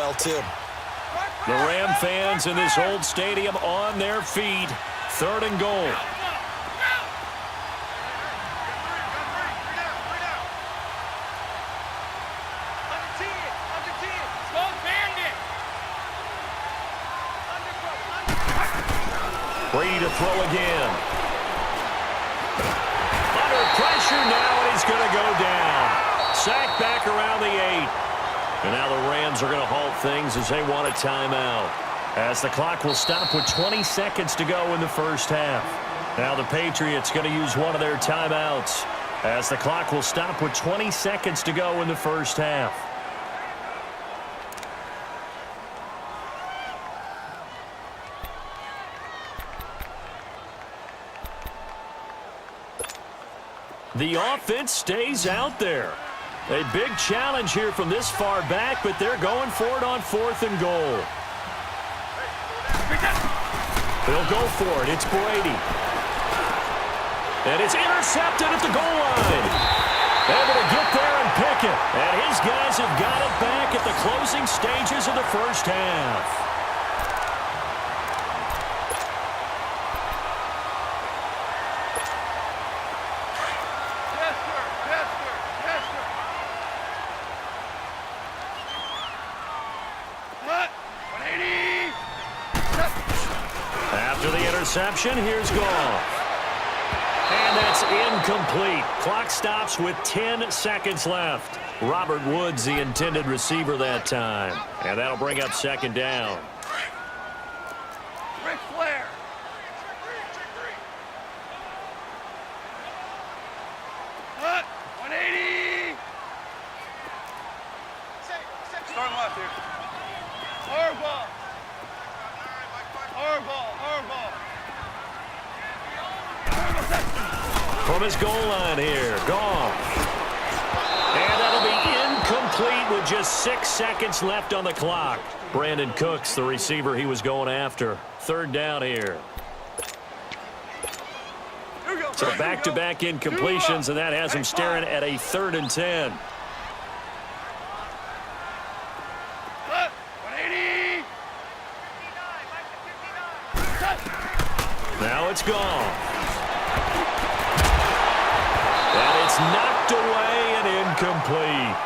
well, too. The Ram fans in this old stadium on their feet. 3rd and goal. Brady to throw again. Under pressure now, and he's going to go down. Sacked back around the 8. And now the Rams are going to halt things as they want a timeout. As the clock will stop with 20 seconds to go in the first half. Now the Patriots going to use one of their timeouts. As the clock will stop with 20 seconds to go in the first half. The offense stays out there. A big challenge here from this far back, but they're going for it on 4th and goal. They'll go for it. It's Brady. And it's intercepted at the goal line. Able to get there and pick it. And his guys have got it back at the closing stages of the first half. After the interception, here's Goff. And that's incomplete. Clock stops with 10 seconds left. Robert Woods, the intended receiver that time. And that'll bring up 2nd down. Ric Flair. Cut. 180. Start left here. Hardball. From his goal line here, Goff. And that'll be incomplete with just 6 seconds left on the clock. Brandon Cooks, the receiver he was going after. 3rd down here. So back-to-back incompletions, and that has him staring at a 3rd and 10. Now it's Goff. And it's knocked away and incomplete.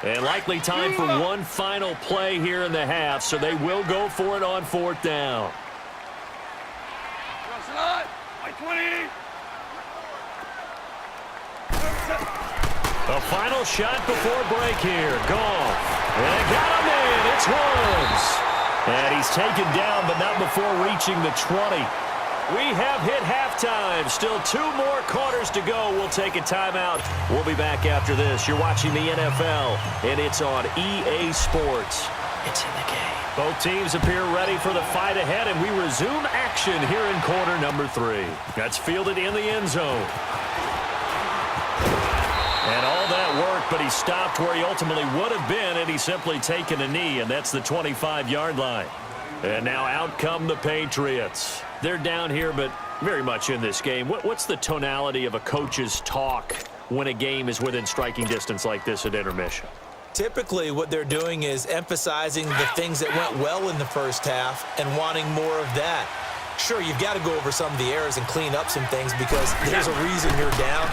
And likely time for one final play here in the half, so they will go for it on 4th down. A final shot before break here. Goff. And got him in. It's Woods. And he's taken down, but not before reaching the 20. We have hit halftime. Still 2 more quarters to go. We'll take a timeout. We'll be back after this. You're watching the NFL, and it's on EA Sports. It's in the game. Both teams appear ready for the fight ahead, and we resume action here in quarter number 3. That's fielded in the end zone. And all that work, but he stopped where he ultimately would have been, and he's simply taken a knee, and that's the 25-yard line. And now out come the Patriots. They're down here, but very much in this game. What's the tonality of a coach's talk when a game is within striking distance like this at intermission? Typically, what they're doing is emphasizing the things that went well in the first half and wanting more of that. Sure, you've got to go over some of the errors and clean up some things because there's a reason you're down.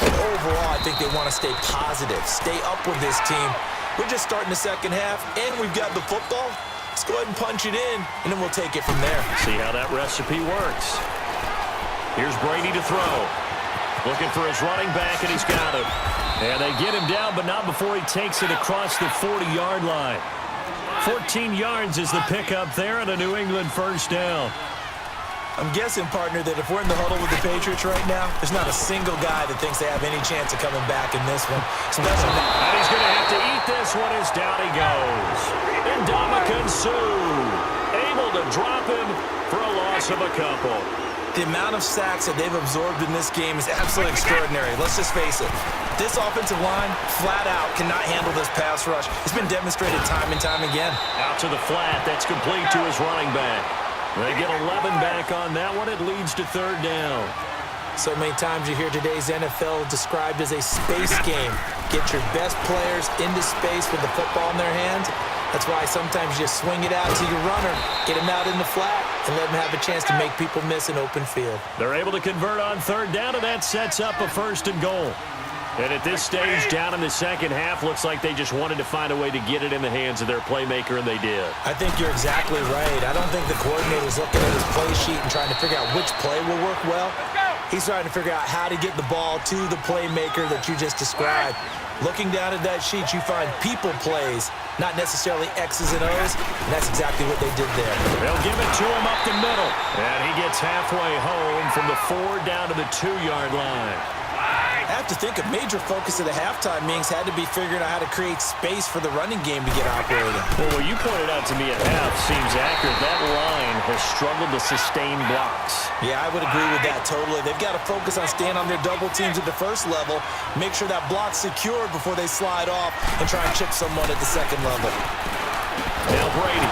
But overall, I think they want to stay positive, stay up with this team. We're just starting the second half, and we've got the football. Let's go ahead and punch it in, and then we'll take it from there. See how that recipe works. Here's Brady to throw. Looking for his running back, and he's got him. And they get him down, but not before he takes it across the 40-yard line. 14 yards is the pickup there, and a New England first down. I'm guessing, partner, that if we're in the huddle with the Patriots right now, there's not a single guy that thinks they have any chance of coming back in this one. Especially now. And he's going to have to eat this one as down he goes. And Ndamukong Suh able to drop him for a loss of a couple. The amount of sacks that they've absorbed in this game is absolutely extraordinary. Let's just face it. This offensive line, flat out, cannot handle this pass rush. It's been demonstrated time and time again. Out to the flat. That's complete to his running back. They get 11 back on that one. It leads to third down. So many times you hear today's NFL described as a space game. Get your best players into space with the football in their hands. That's why sometimes you swing it out to your runner, get him out in the flat, and let him have a chance to make people miss an open field. They're able to convert on third down, and that sets up a first and goal. And at this stage, down in the second half, looks like they just wanted to find a way to get it in the hands of their playmaker, and they did. I think you're exactly right. I don't think the coordinator's looking at his play sheet and trying to figure out which play will work well. He's trying to figure out how to get the ball to the playmaker that you just described. Looking down at that sheet, you find people plays, not necessarily X's and O's, and that's exactly what they did there. They'll give it to him up the middle, and he gets halfway home from the 4 down to the 2-yard line. I have to think a major focus of the halftime meetings had to be figuring out how to create space for the running game to get operating. Well, what you pointed out to me at half seems accurate. That line has struggled to sustain blocks. Yeah, I would agree with that totally. They've got to focus on staying on their double teams at the first level, make sure that block's secured before they slide off, and try and chip someone at the second level. Now Brady.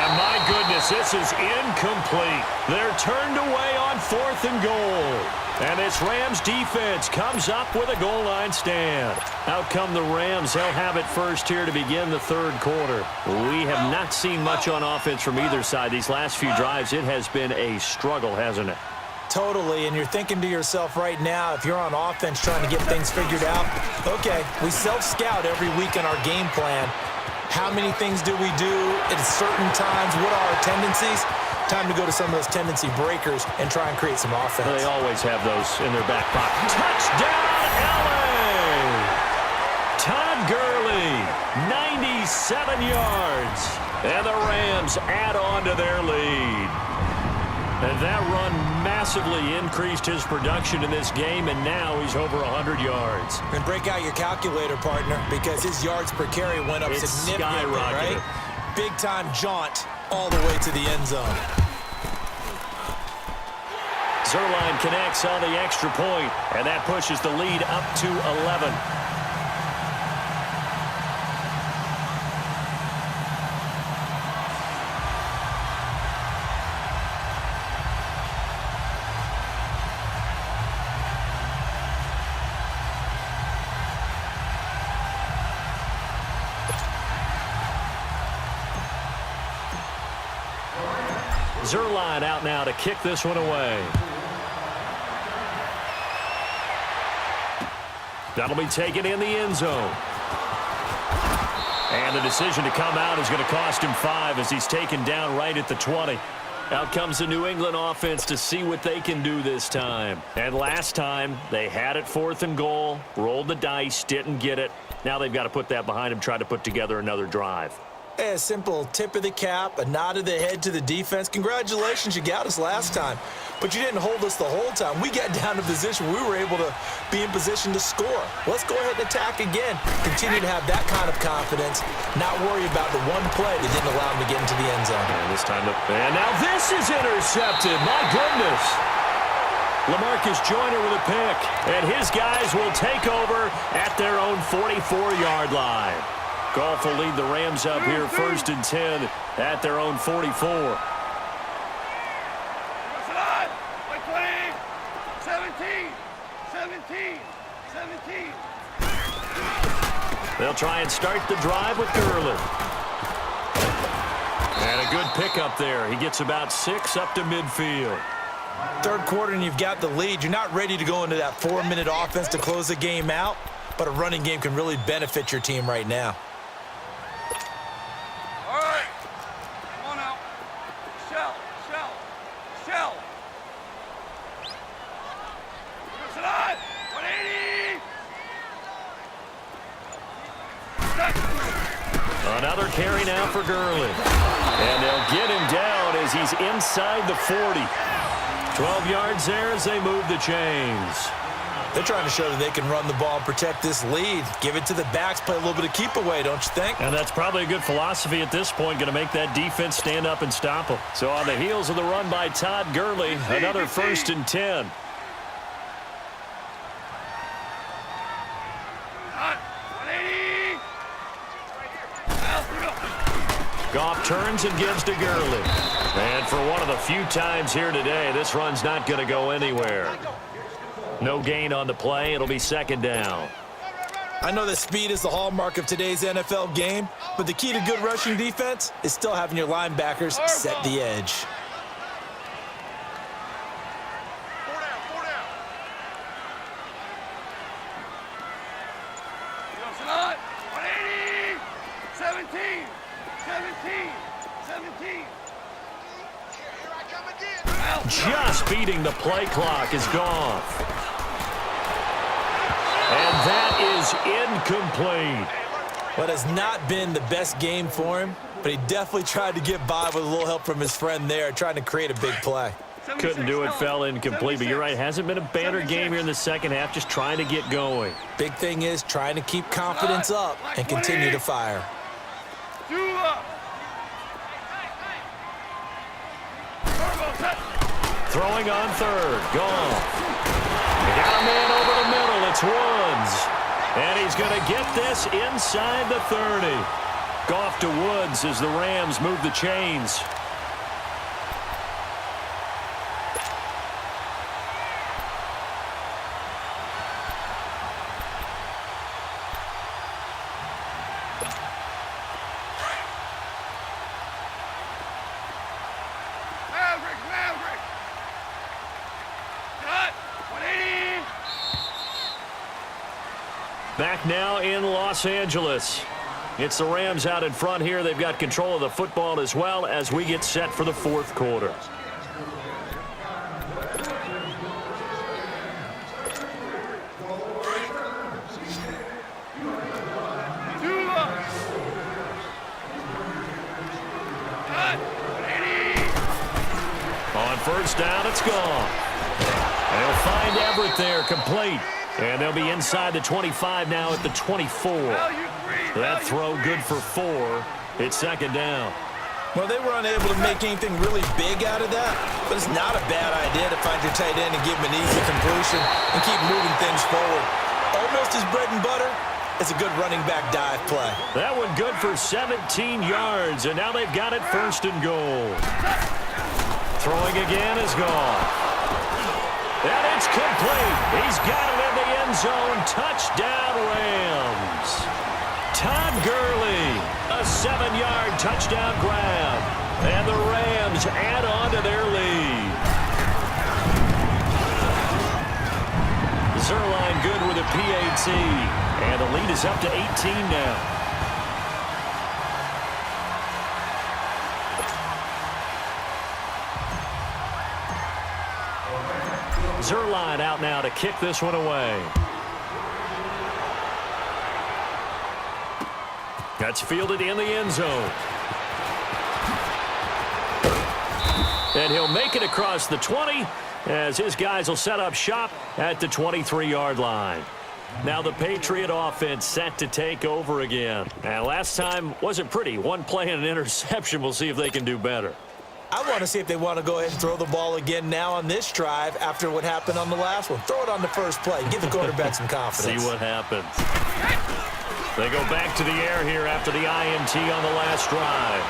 And my goodness, this is incomplete. They're turned away on 4th and goal. And this Rams defense comes up with a goal line stand. Out come the Rams. They'll have it first here to begin the third quarter. We have not seen much on offense from either side. These last few drives, it has been a struggle, hasn't it? Totally, and you're thinking to yourself right now, if you're on offense trying to get things figured out, okay, we self-scout every week in our game plan. How many things do we do at certain times? What are our tendencies? Time to go to some of those tendency breakers and try and create some offense. They always have those in their back pocket. Touchdown, L.A. Todd Gurley, 97 yards. And the Rams add on to their lead. And that run massively increased his production in this game, and now he's over 100 yards. And break out your calculator, partner, because his yards per carry went up significantly, right? Big-time jaunt all the way to the end zone. Zerline connects on the extra point, and that pushes the lead up to 11. Zerline out now to kick this one away. That'll be taken in the end zone. And the decision to come out is going to cost him 5 as he's taken down right at the 20. Out comes the New England offense to see what they can do this time. And last time, they had it 4th and goal, rolled the dice, didn't get it. Now they've got to put that behind them, try to put together another drive. A simple tip of the cap, a nod of the head to the defense. Congratulations, you got us last time. But you didn't hold us the whole time. We got down to position. We were able to be in position to score. Let's go ahead and attack again. Continue to have that kind of confidence. Not worry about the one play that didn't allow him to get into the end zone. And this time, and now this is intercepted. My goodness. LaMarcus Joyner with a pick. And his guys will take over at their own 44-yard line. Goff will lead the Rams up here 1st and 10 at their own 44. 17. They'll try and start the drive with Gurley. And a good pickup there. He gets about 6 up to midfield. Third quarter and you've got the lead. You're not ready to go into that 4-minute offense to close the game out, but a running game can really benefit your team right now. All right. Come on out. Shell. Listen on. 180. Another carry now for Gurley. And they'll get him down as he's inside the 40. 12 yards there as they move the chains. They're trying to show that they can run the ball and protect this lead. Give it to the backs, play a little bit of keep away, don't you think? And that's probably a good philosophy at this point, going to make that defense stand up and stop them. So on the heels of the run by Todd Gurley, another 1st and 10. Goff turns and gives to Gurley. And for one of the few times here today, this run's not going to go anywhere. No gain on the play. It'll be second down. I know that speed is the hallmark of today's NFL game, but the key to good rushing defense is still having your linebackers set the edge. Four down. It's not. 180. 17. 17. Here I come again. Just beating the play clock is Goff. And that is incomplete. What has not been the best game for him, but he definitely tried to get by with a little help from his friend there, trying to create a big play. Couldn't do it, fell incomplete, but you're right, hasn't been a banner game here in the second half, just trying to get going. Big thing is trying to keep confidence up and continue to fire. Throwing on third, Goff. They got a man over the middle, it's Woods. And he's going to get this inside the 30. Goff to Woods as the Rams move the chains. Maverick. Cut. 180. Back now in Los Angeles. It's the Rams out in front here. They've got control of the football as well as we get set for the fourth quarter. On first down, it's gone. They'll find Everett there, complete. And they'll be inside the 25 now at the 24. That throw good for 4. It's second down. Well, they were unable to make anything really big out of that, but it's not a bad idea to find your tight end and give him an easy completion and keep moving things forward. Almost his bread and butter is a good running back dive play. That one good for 17 yards, and now they've got it first and goal. Throwing again is gone. And it's complete. He's got it in the end zone. Touchdown, Rams. Todd Gurley, a 7-yard touchdown grab. And the Rams add on to their lead. Zerline good with a PAT. And the lead is up to 18 now. Zerline out now to kick this one away. That's fielded in the end zone. And he'll make it across the 20 as his guys will set up shop at the 23-yard line. Now the Patriot offense set to take over again. And last time wasn't pretty. One play and an interception. We'll see if they can do better. I want to see if they want to go ahead and throw the ball again now on this drive after what happened on the last one. Throw it on the first play. Give the quarterback some confidence. See what happens. They go back to the air here after the INT on the last drive.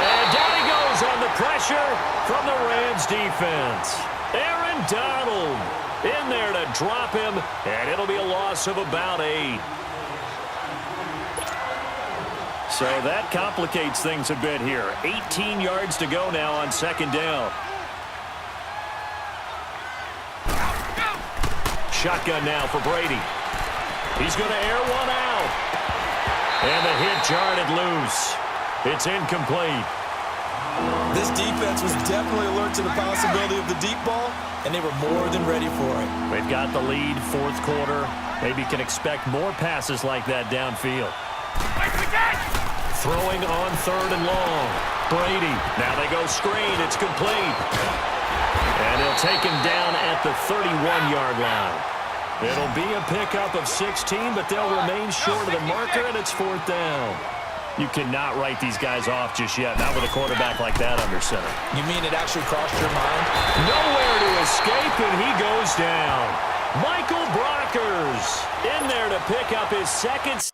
And down he goes on the pressure from the Rams defense. Aaron Donald in there to drop him, and it'll be a loss of about 8. So that complicates things a bit here. 18 yards to go now on second down. Shotgun now for Brady. He's going to air one out. And the hit jarred it loose. It's incomplete. This defense was definitely alert to the possibility of the deep ball, and they were more than ready for it. They've got the lead, fourth quarter. Maybe can expect more passes like that downfield. Throwing on third and long. Brady. Now they go screen. It's complete. And they'll take him down at the 31-yard line. It'll be a pickup of 16, but they'll remain short of the marker, and it's fourth down. You cannot write these guys off just yet, not with a quarterback like that under center. You mean it actually crossed your mind? Nowhere to escape, and he goes down. Michael Brockers in there to pick up his second